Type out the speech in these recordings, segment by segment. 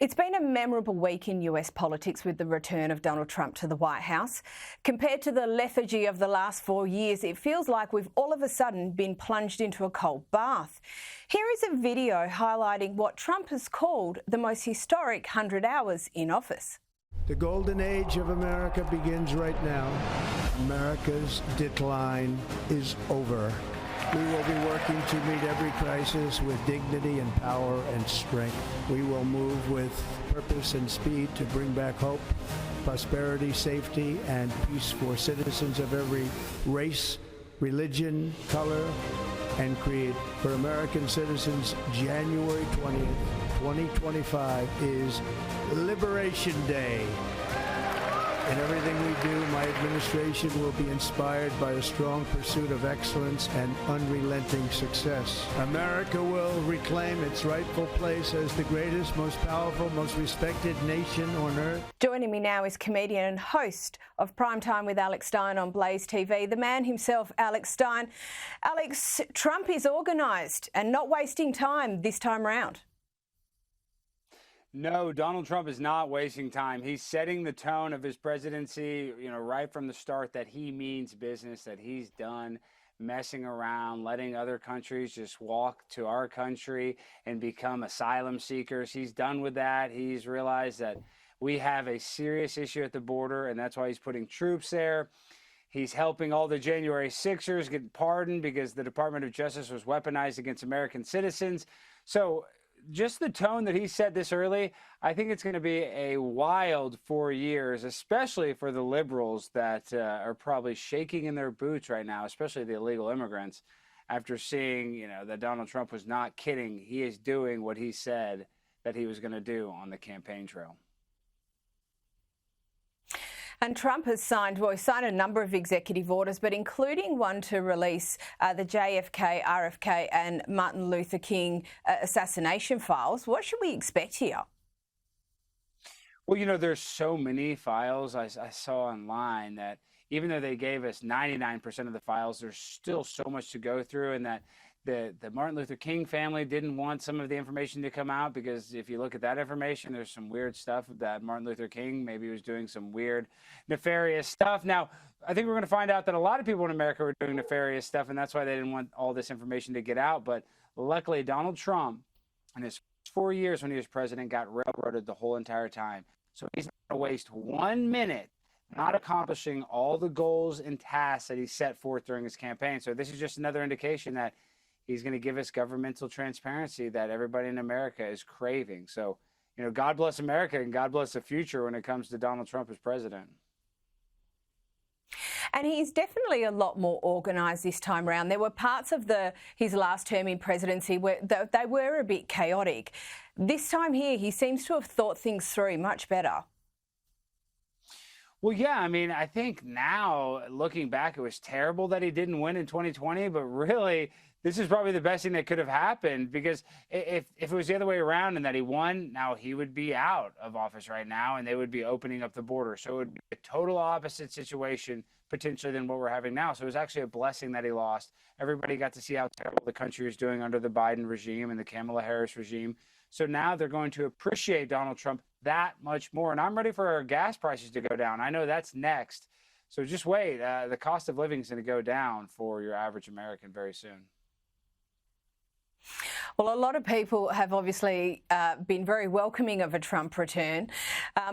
It's been a memorable week in US politics with the return of Donald Trump to the White House. Compared to the lethargy of the last 4 years, it feels like we've all of a sudden been plunged into a cold bath. Here is a video highlighting what Trump has called the most historic 100 hours in office. The golden age of America begins right now. America's decline is over. We will be working to meet every crisis with dignity and power and strength. We will move with purpose and speed to bring back hope, prosperity, safety, and peace for citizens of every race, religion, color, and creed. For American citizens, January 20th, 2025 is Liberation Day. In everything we do, my administration will be inspired by a strong pursuit of excellence and unrelenting success. America will reclaim its rightful place as the greatest, most powerful, most respected nation on earth. Joining me now is comedian and host of Primetime with Alex Stein on Blaze TV, the man himself, Alex Stein. Alex, Trump is organised and not wasting time this time round. No, Donald Trump is not wasting time. He's setting the tone of his presidency, right from the start, that he means business, that he's done messing around, letting other countries just walk to our country and become asylum seekers. He's done with that. He's realized that we have a serious issue at the border, and that's why he's putting troops there. He's helping all the January 6ers get pardoned because the Department of Justice was weaponized against American citizens. So just the tone that he set this early, I think it's going to be a wild 4 years, especially for the liberals that are probably shaking in their boots right now, especially the illegal immigrants, after seeing, that Donald Trump was not kidding. He is doing what he said that he was going to do on the campaign trail. And Trump has signed a number of executive orders, but including one to release the JFK, RFK and Martin Luther King assassination files. What should we expect here? Well, there's so many files I saw online that even though they gave us 99% of the files, there's still so much to go through, and that the Martin Luther King family didn't want some of the information to come out because if you look at that information, there's some weird stuff that Martin Luther King maybe was doing some weird, nefarious stuff. Now, I think we're going to find out that a lot of people in America were doing nefarious stuff, and that's why they didn't want all this information to get out. But luckily, Donald Trump, in his 4 years when he was president, got railroaded the whole entire time. So he's not going to waste 1 minute not accomplishing all the goals and tasks that he set forth during his campaign. So this is just another indication that he's going to give us governmental transparency that everybody in America is craving. So, God bless America and God bless the future when it comes to Donald Trump as president. And he's definitely a lot more organised this time around. There were parts of his last term in presidency where they were a bit chaotic. This time here, he seems to have thought things through much better. Well, yeah, I think now, looking back, it was terrible that he didn't win in 2020, but really, this is probably the best thing that could have happened, because if it was the other way around and that he won, now he would be out of office right now and they would be opening up the border. So it would be a total opposite situation potentially than what we're having now. So it was actually a blessing that he lost. Everybody got to see how terrible the country is doing under the Biden regime and the Kamala Harris regime. So now they're going to appreciate Donald Trump that much more. And I'm ready for our gas prices to go down. I know that's next. So just wait. The cost of living is going to go down for your average American very soon. Well, a lot of people have obviously been very welcoming of a Trump return.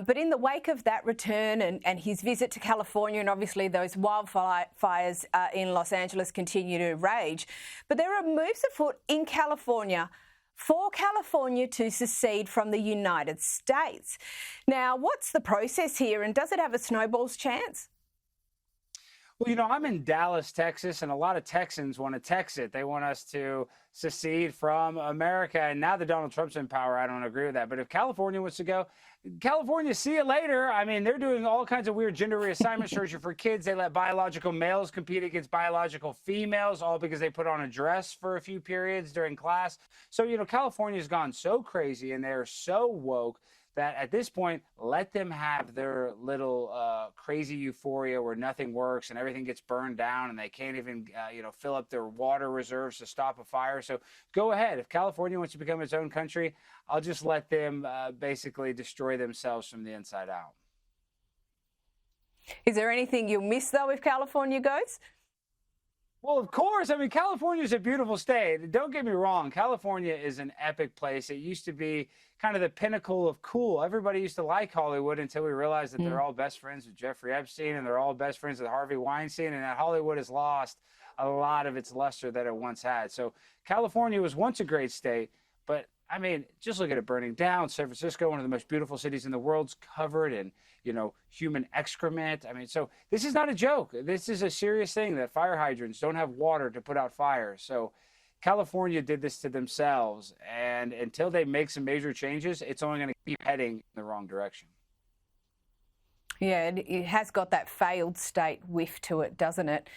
But in the wake of that return and his visit to California, and obviously those wildfires in Los Angeles continue to rage, but there are moves afoot in California for California to secede from the United States. Now, what's the process here, and does it have a snowball's chance? Well, I'm in Dallas, Texas, and a lot of Texans want to Texit. They want us to secede from America. And now that Donald Trump's in power, I don't agree with that. But if California wants to go, California, see you later. They're doing all kinds of weird gender reassignment surgery for kids. They let biological males compete against biological females, all because they put on a dress for a few periods during class. So, California's gone so crazy and they're so woke that at this point, let them have their little crazy euphoria where nothing works and everything gets burned down and they can't even, fill up their water reserves to stop a fire. So go ahead. If California wants to become its own country, I'll just let them basically destroy themselves from the inside out. Is there anything you'll miss, though, if California goes? Well, of course. I mean, California is a beautiful state. Don't get me wrong. California is an epic place. It used to be kind of the pinnacle of cool. Everybody used to like Hollywood until we realized that they're all best friends with Jeffrey Epstein and they're all best friends with Harvey Weinstein, and that Hollywood has lost a lot of its luster that it once had. So California was once a great state, but I mean, just look at it burning down. San Francisco, one of the most beautiful cities in the world, is covered in, human excrement. I mean, so this is not a joke. This is a serious thing that fire hydrants don't have water to put out fires. So California did this to themselves. And until they make some major changes, it's only going to keep heading in the wrong direction. Yeah, it has got that failed state whiff to it, doesn't it?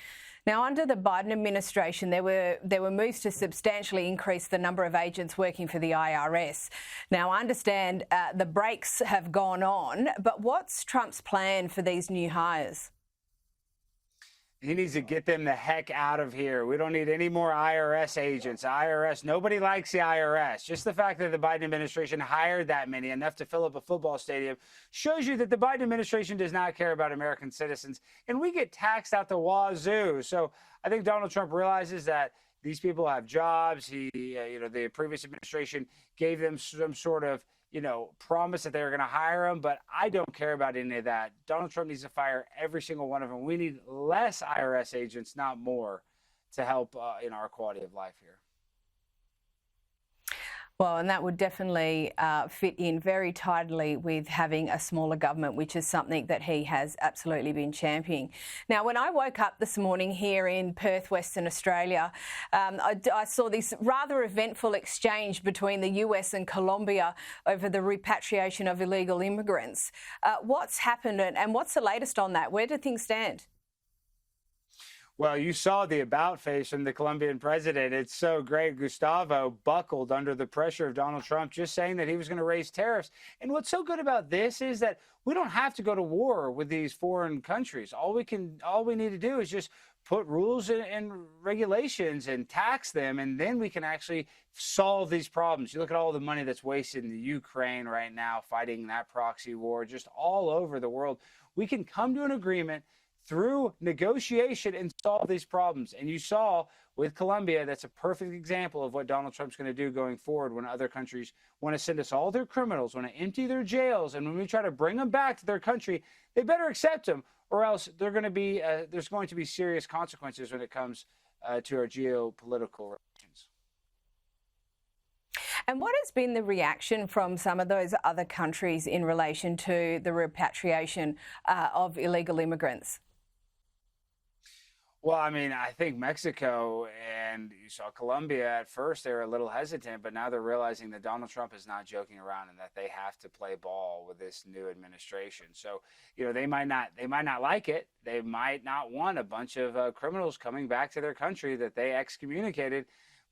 Now, under the Biden administration, there were moves to substantially increase the number of agents working for the IRS. Now, I understand the brakes have gone on, but what's Trump's plan for these new hires? He needs to get them the heck out of here. We don't need any more IRS agents. IRS, nobody likes the IRS. Just the fact that the Biden administration hired that many, enough to fill up a football stadium, shows you that the Biden administration does not care about American citizens. And we get taxed out the wazoo. So I think Donald Trump realizes that these people have jobs. The previous administration gave them some sort of promise that they were going to hire him, but I don't care about any of that. Donald Trump needs to fire every single one of them. We need less IRS agents, not more, to help in our quality of life here. Well, and that would definitely fit in very tidily with having a smaller government, which is something that he has absolutely been championing. Now, when I woke up this morning here in Perth, Western Australia, I saw this rather eventful exchange between the US and Colombia over the repatriation of illegal immigrants. What's happened and what's the latest on that? Where do things stand? Well, you saw the about face from the Colombian president. It's so great. Gustavo buckled under the pressure of Donald Trump, just saying that he was going to raise tariffs. And what's so good about this is that we don't have to go to war with these foreign countries. All we need to do is just put rules and regulations and tax them, and then we can actually solve these problems. You look at all the money that's wasted in the Ukraine right now, fighting that proxy war, just all over the world. We can come to an agreement through negotiation and solve these problems. And you saw with Colombia, that's a perfect example of what Donald Trump's going to do going forward when other countries want to send us all their criminals, want to empty their jails. And when we try to bring them back to their country, they better accept them, or else there's going to be serious consequences when it comes to our geopolitical relations. And what has been the reaction from some of those other countries in relation to the repatriation of illegal immigrants? Well, I mean, I think Mexico and you saw Colombia at first, they were a little hesitant, but now they're realizing that Donald Trump is not joking around and that they have to play ball with this new administration. So, they might not like it. They might not want a bunch of criminals coming back to their country that they excommunicated,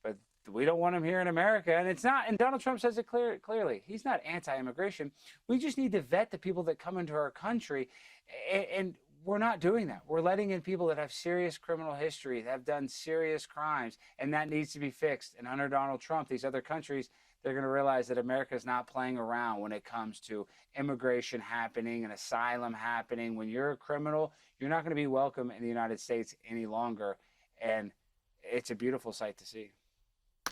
but we don't want them here in America. And it's not, and Donald Trump says it clearly. He's not anti-immigration. We just need to vet the people that come into our country, and we're not doing that. We're letting in people that have serious criminal history, that have done serious crimes, and that needs to be fixed. And under Donald Trump, these other countries, they're going to realize that America is not playing around when it comes to immigration happening and asylum happening. When you're a criminal, you're not going to be welcome in the United States any longer. And it's a beautiful sight to see.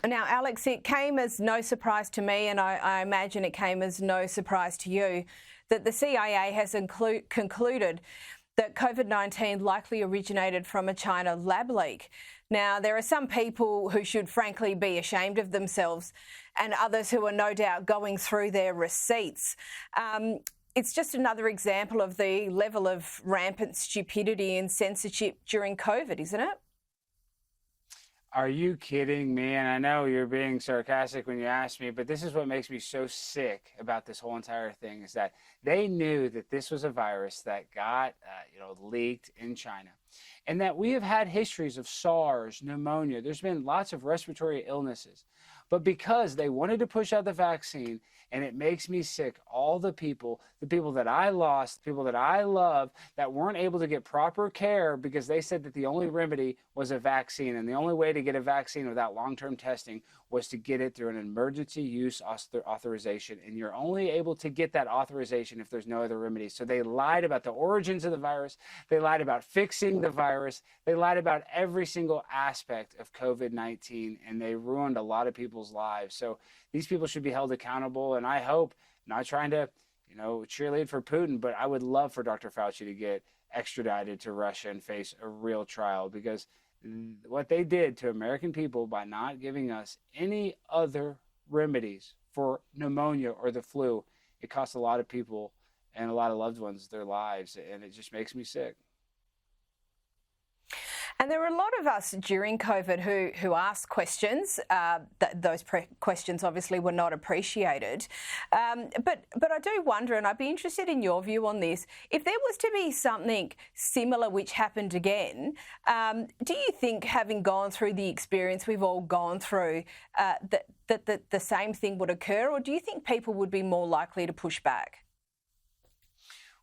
Now, Alex, it came as no surprise to me, and I imagine it came as no surprise to you, that the CIA has concluded that COVID-19 likely originated from a China lab leak. Now, there are some people who should frankly be ashamed of themselves and others who are no doubt going through their receipts. It's just another example of the level of rampant stupidity and censorship during COVID, isn't it? Are you kidding me? And I know you're being sarcastic when you ask me, but this is what makes me so sick about this whole entire thing, is that they knew that this was a virus that got leaked in China, and that we have had histories of SARS, pneumonia. There's been lots of respiratory illnesses, but because they wanted to push out the vaccine And it makes me sick. All the people that I lost, the people that I love, that weren't able to get proper care because they said that the only remedy was a vaccine. And the only way to get a vaccine without long-term testing was to get it through an emergency use authorization. And you're only able to get that authorization if there's no other remedy. So they lied about the origins of the virus. They lied about fixing the virus. They lied about every single aspect of COVID-19, and they ruined a lot of people's lives. So these people should be held accountable. And I hope, not trying to, cheerlead for Putin, but I would love for Dr. Fauci to get extradited to Russia and face a real trial, because what they did to American people by not giving us any other remedies for pneumonia or the flu, it cost a lot of people and a lot of loved ones their lives, and it just makes me sick. And there were a lot of us during COVID who asked questions. Those questions obviously were not appreciated. But I do wonder, and I'd be interested in your view on this, if there was to be something similar which happened again, do you think, having gone through the experience we've all gone through, that the same thing would occur? Or do you think people would be more likely to push back?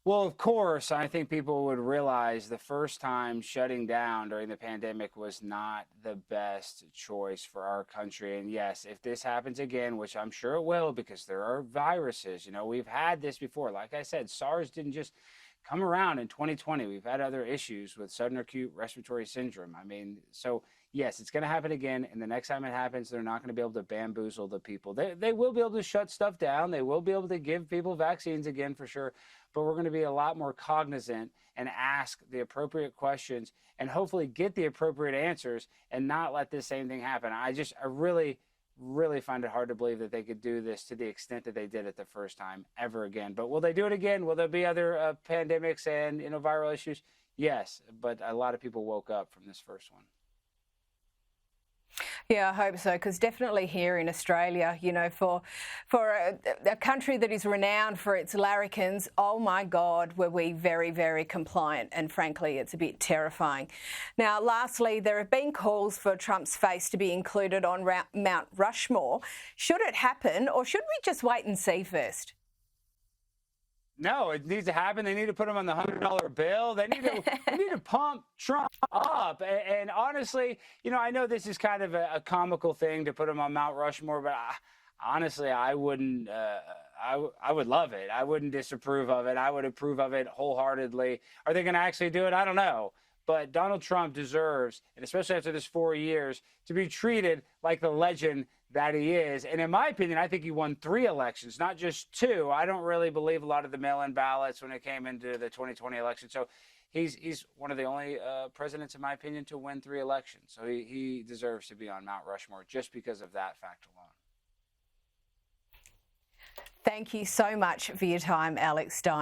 Well, of course, I think people would realize the first time shutting down during the pandemic was not the best choice for our country. And yes, if this happens again, which I'm sure it will, because there are viruses, we've had this before. Like I said, SARS didn't just come around in 2020. We've had other issues with sudden acute respiratory syndrome. So yes, it's going to happen again. And the next time it happens, they're not going to be able to bamboozle the people. They will be able to shut stuff down. They will be able to give people vaccines again, for sure. But we're going to be a lot more cognizant and ask the appropriate questions and hopefully get the appropriate answers and not let this same thing happen. I really, really find it hard to believe that they could do this to the extent that they did it the first time ever again. But will they do it again? Will there be other pandemics and viral issues? Yes, but a lot of people woke up from this first one. Yeah, I hope so, because definitely here in Australia, for a country that is renowned for its larrikins, oh my God, were we very, very compliant, and frankly, it's a bit terrifying. Now, lastly, there have been calls for Trump's face to be included on Mount Rushmore. Should it happen, or should we just wait and see first? No, it needs to happen. They need to put him on the $100 bill. They need to pump Trump up. And honestly, I know this is kind of a comical thing to put him on Mount Rushmore, but honestly, I wouldn't. I would love it. I wouldn't disapprove of it. I would approve of it wholeheartedly. Are they going to actually do it? I don't know. But Donald Trump deserves, and especially after this 4 years, to be treated like the legend that he is. And in my opinion, I think he won 3 elections, not just 2. I don't really believe a lot of the mail-in ballots when it came into the 2020 election. So he's one of the only presidents, in my opinion, to win 3 elections. So he deserves to be on Mount Rushmore just because of that fact alone. Thank you so much for your time, Alex Stein.